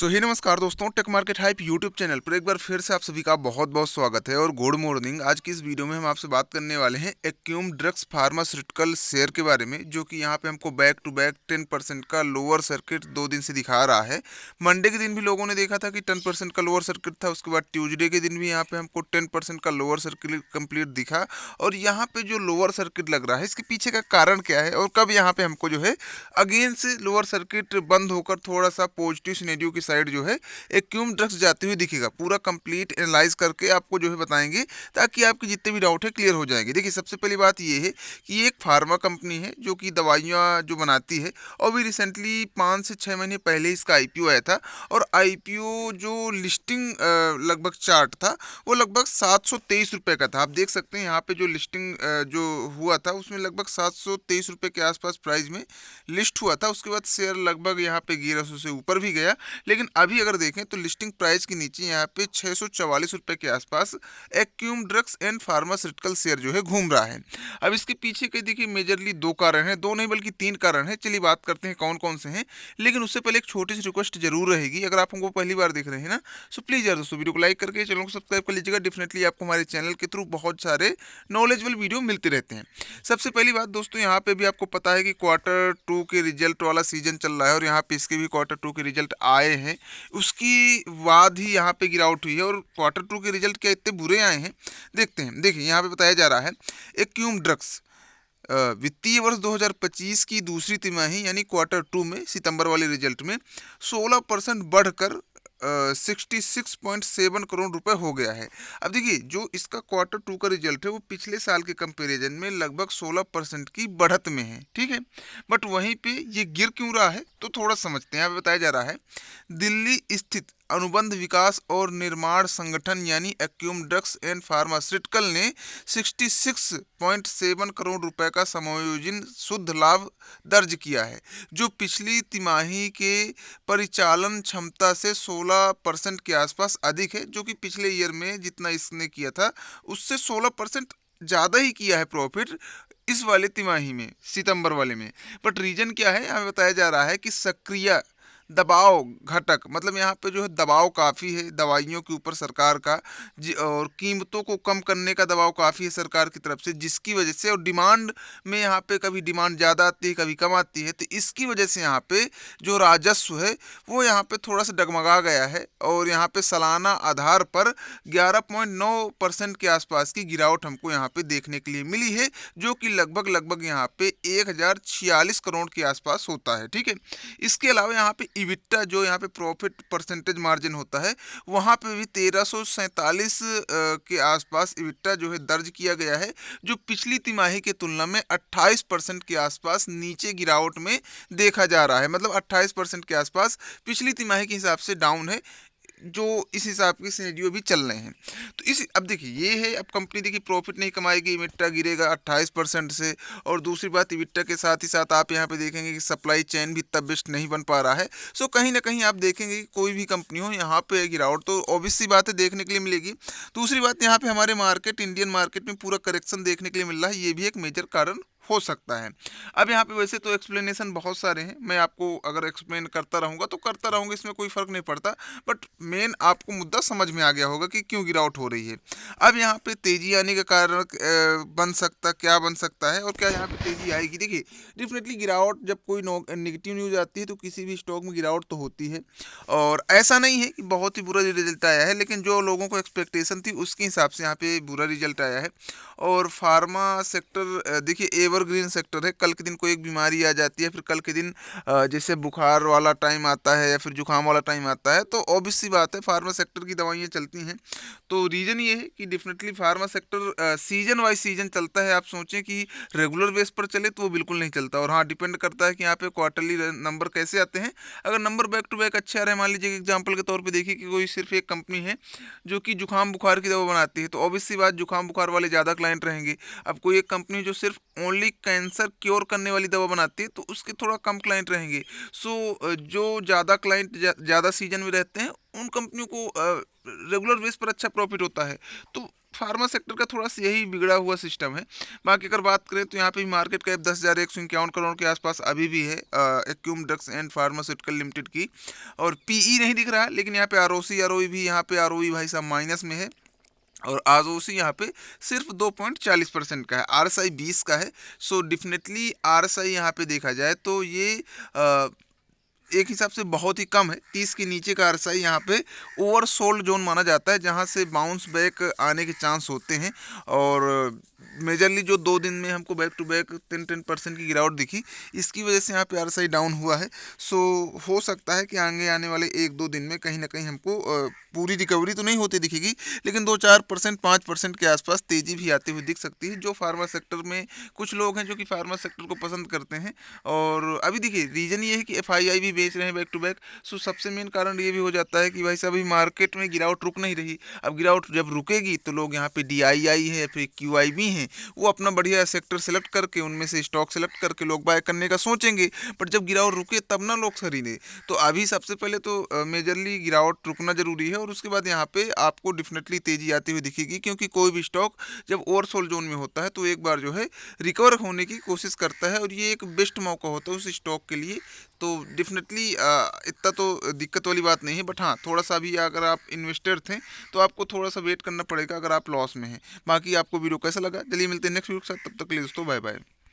सो ही नमस्कार दोस्तों, tech market hype YouTube channel पर एक बार फिर से आप सभी का बहुत बहुत स्वागत है और गुड मॉर्निंग। आज की इस वीडियो में हम आपसे बात करने वाले हैं एक्यूम ड्रग्स फार्मास्यूटिकल शेयर के बारे में, जो कि यहाँ पे हमको बैक टू बैक 10% का लोअर सर्किट 2 दिन से दिखा रहा है। मंडे के दिन भी लोगों ने देखा था कि 10% का लोअर सर्किट था, उसके बाद ट्यूजडे के दिन भी यहाँ पे हमको 10% का लोअर सर्किट कंप्लीट दिखा। और यहाँ पे जो लोअर सर्किट लग रहा है, इसके पीछे का कारण क्या है और कब यहाँ पे हमको जो है अगेन से लोअर सर्किट बंद होकर थोड़ा सा पॉजिटिव सिनेरियो की साइड जो है एक्यूम ड्रग्स जाते हुए दिखेगा। पूरा कंप्लीट एनालाइज करके आपको जो है बताएंगे, ताकि आपके जितने भी डाउट है क्लियर हो जाएंगे। देखिए, सबसे पहली बात ये है कि ये एक फार्मा कंपनी है जो कि दवाइयाँ जो बनाती है, और भी रिसेंटली 5 से 6 महीने पहले इसका आईपीओ आया था। और आईपीओ जो लिस्टिंग लगभग चार्ट था, वो लगभग 723 रुपये का था। आप देख सकते हैं यहाँ पे जो लिस्टिंग जो हुआ था, उसमें लगभग 723 रुपये के आसपास प्राइस में लिस्ट हुआ था। उसके बाद शेयर लगभग यहाँ पे 1100 से ऊपर भी गया, लेकिन अभी अगर देखें तो लिस्टिंग प्राइस के नीचे यहाँ पे 644 रुपये के आसपास एक्यूम ड्रग्स एंड फार्मास्यूटिकल शेयर जो है घूम रहा है। अब इसके पीछे के देखिए मेजरली दो कारण हैं, दो नहीं बल्कि तीन कारण हैं। चलिए बात करते हैं कौन कौन से हैं, लेकिन उससे पहले एक छोटी सी रिक्वेस्ट जरूर रहेगी। अगर आप हमको पहली बार देख रहे हैं ना, सो प्लीज़ यार दोस्तों वीडियो को लाइक करके चैनल को सब्सक्राइब कर लीजिएगा। डेफिनेटली आपको हमारे चैनल के थ्रू बहुत सारे नॉलेजेबल वीडियो मिलते रहते हैं। सबसे पहली बात दोस्तों, यहाँ पे भी आपको पता है कि क्वार्टर 2 के रिजल्ट वाला सीजन चल रहा है, और यहाँ पे इसके भी क्वार्टर 2 के रिजल्ट आए हैं। उसकी बाद ही यहाँ पे गिरावट हुई है, और क्वार्टर 2 के रिजल्ट क्या इतने बुरे आए हैं, देखते हैं। देखिए यहाँ पे बताया जा रहा है एक्यूम ड्रग्स वित्तीय वर्ष 2025 की दूसरी तिमाही यानी क्वार्टर 2 में सितंबर वाले रिजल्ट में 16% बढ़कर 66.7 करोड़ रुपए हो गया है। अब देखिए, जो इसका क्वार्टर 2 का रिजल्ट है, वो पिछले साल के कंपैरिजन में लगभग 16% की बढ़त में है, ठीक है। बट वहीं पे ये गिर क्यों रहा है, तो थोड़ा समझते हैं। यहाँ पे बताया जा रहा है दिल्ली स्थित अनुबंध विकास और निर्माण संगठन यानी एक्यूम ड्रग्स एंड फार्मास्यूटिकल ने 66.7 करोड़ रुपए का समायोजन शुद्ध लाभ दर्ज किया है, जो पिछली तिमाही के परिचालन क्षमता से 16% के आसपास अधिक है। जो कि पिछले ईयर में जितना इसने किया था, उससे 16% ज़्यादा ही किया है प्रॉफिट इस वाले तिमाही में, सितंबर वाले में। बट रीजन क्या है, हमें बताया जा रहा है कि सक्रिय दबाव घटक, मतलब यहाँ पे जो है दबाव काफ़ी है दवाइयों के ऊपर सरकार का, और कीमतों को कम करने का दबाव काफ़ी है सरकार की तरफ से, जिसकी वजह से, और डिमांड में यहाँ पे कभी डिमांड ज़्यादा आती है कभी कम आती है, तो इसकी वजह से यहाँ पे जो राजस्व है वो यहाँ पे थोड़ा सा डगमगा गया है। और यहाँ पे सालाना आधार पर 11.9% के आसपास की गिरावट हमको यहाँ पे देखने के लिए मिली है, जो कि लगभग लगभग यहाँ पे 1046 करोड़ के आसपास होता है, ठीक है। इसके अलावा यहाँ पे इबिट्टा, जो यहाँ पे प्रॉफिट परसेंटेज मार्जिन होता है, वहाँ पे भी 1347 के आसपास इबिट्टा जो है दर्ज किया गया है, जो पिछली तिमाही के तुलना में 28% के आसपास नीचे गिरावट में देखा जा रहा है। मतलब 28% के आसपास पिछली तिमाही के हिसाब से डाउन है, जो इस हिसाब के सिनेरियो भी चल रहे हैं। तो इस अब देखिए ये है, अब कंपनी देखिए प्रॉफिट नहीं कमाएगी, इबिट्टा गिरेगा 28% से। और दूसरी बात, इबिट्टा के साथ ही साथ आप यहाँ पे देखेंगे कि सप्लाई चेन भी इतना बेस्ट नहीं बन पा रहा है। सो कहीं ना कहीं आप देखेंगे कि कोई भी कंपनी हो, यहाँ पे गिरावट तो ऑब्वियस सी बात है देखने के लिए मिलेगी। दूसरी बात, यहाँ पे हमारे मार्केट, इंडियन मार्केट में पूरा करेक्शन देखने के लिए मिल रहा है, ये भी एक मेजर कारण हो सकता है। अब यहाँ पे वैसे तो एक्सप्लेनेशन बहुत सारे हैं, मैं आपको अगर एक्सप्लेन करता रहूँगा तो करता रहूँगा, इसमें कोई फ़र्क नहीं पड़ता। बट मेन आपको मुद्दा समझ में आ गया होगा कि क्यों गिरावट हो रही है। अब यहाँ पे तेजी आने का कारण क्या बन सकता है, और क्या यहाँ पे तेजी आएगी। देखिए, डेफिनेटली गिरावट, जब कोई नेगेटिव न्यूज़ आती है तो किसी भी स्टॉक में गिरावट तो होती है। और ऐसा नहीं है कि बहुत ही बुरा रिजल्ट आया है, लेकिन जो लोगों को एक्सपेक्टेशन थी उसके हिसाब से यहाँ पे बुरा रिजल्ट आया है। और फार्मा सेक्टर देखिए एवरग्रीन सेक्टर है। कल के दिन कोई एक बीमारी आ जाती है, फिर कल के दिन जैसे बुखार वाला टाइम आता है या फिर जुकाम वाला टाइम आता है, तो ऑब्वियस सी बात है फार्मा सेक्टर की दवाइयाँ चलती हैं। तो रीज़न ये है कि definitely pharma sector season wise season चलता है। आप सोचें कि रेगुलर बेस पर चले तो वो बिल्कुल नहीं चलता। और हाँ, डिपेंड करता है कि यहाँ पे क्वार्टरली नंबर कैसे आते हैं। अगर नंबर बैक टू बैक अच्छे आ रहे हैं, मान लीजिए एग्जाम्पल के तौर पर देखिए कि कोई सिर्फ एक कंपनी है जो कि जुकाम बुखार की दवा बनाती है, तो ऑब्वियस सी बात जुकाम बुखार वाले ज़्यादा क्लाइंट रहेंगे। अब कोई एक कंपनी जो सिर्फ ओनली कैंसर क्योर करने वाली दवा बनाती है, तो उसके थोड़ा कम क्लाइंट रहेंगे। सो जो ज़्यादा क्लाइंट ज़्यादा सीजन में रहते हैं, उन कंपनियों को रेगुलर बेस पर अच्छा प्रॉफिट होता है। तो फार्मा सेक्टर का थोड़ा सा यही बिगड़ा हुआ सिस्टम है। बाकी अगर बात करें तो यहाँ पे मार्केट कैप 10,151 करोड़ के आसपास अभी भी है एक्यूम ड्रग्स एंड फार्मास्यूटिकल लिमिटेड की। और पीई नहीं दिख रहा है, लेकिन यहाँ पे आरओसी आरओई भी, यहाँ पे आरओई भाई साहब माइनस में है। और आरओसी यहाँ पे सिर्फ 2.40% का है, आरएसआई 20 का है। सो डेफिनेटली आरएसआई यहाँ पे देखा जाए तो ये एक हिसाब से बहुत ही कम है। 30 के नीचे का आरएसआई यहाँ पे ओवरसोल्ड जोन माना जाता है, जहाँ से बाउंस बैक आने के चांस होते हैं। और मेजरली जो 2 दिन में हमको बैक टू बैक 10% की गिरावट दिखी, इसकी वजह से यहाँ पे आरएसआई डाउन हुआ है। सो हो सकता है कि आगे आने वाले 1-2 दिन में कहीं ना कहीं हमको पूरी रिकवरी तो नहीं होती दिखेगी, लेकिन 2-4%, 5% के आसपास तेजी भी आती हुई दिख सकती है। जो फार्मा सेक्टर में कुछ लोग हैं जो कि फार्मा सेक्टर को पसंद करते हैं। और अभी देखिए रीजन ये है कि एफआईआई भी बेच रहे हैं बैक टू बैक। सो सबसे मेन कारण ये भी हो जाता है कि भाई साहब अभी मार्केट में गिरावट रुक नहीं रही। अब गिरावट जब रुकेगी तो लोग यहाँ पे डीआईआई है, फिर क्यूआईबी हैं, वो अपना बढ़िया सेक्टर सेलेक्ट करके उनमें से स्टॉक सेलेक्ट करके लोग बाय करने का सोचेंगे। बट जब गिरावट रुके तब ना लोग खरीदें। तो अभी सबसे पहले तो मेजरली गिरावट रुकना जरूरी है, और उसके बाद यहाँ पे आपको डेफिनेटली तेजी आती हुई दिखेगी, क्योंकि कोई भी स्टॉक जब ओवरसोल्ड जोन में होता है तो एक बार जो है रिकवर होने की कोशिश करता है, और ये एक बेस्ट मौका होता है उस स्टॉक के लिए। तो डेफिनेटली इतना तो दिक्कत वाली बात नहीं है, बट हाँ थोड़ा सा भी अगर आप इन्वेस्टर थे तो आपको थोड़ा सा वेट करना पड़ेगा अगर आप लॉस में हैं। बाकी आपको वीडियो कैसा लगा, चलिए मिलते हैं नेक्स्ट वीडियो के साथ, तब तक के लिए दोस्तों बाय बाय।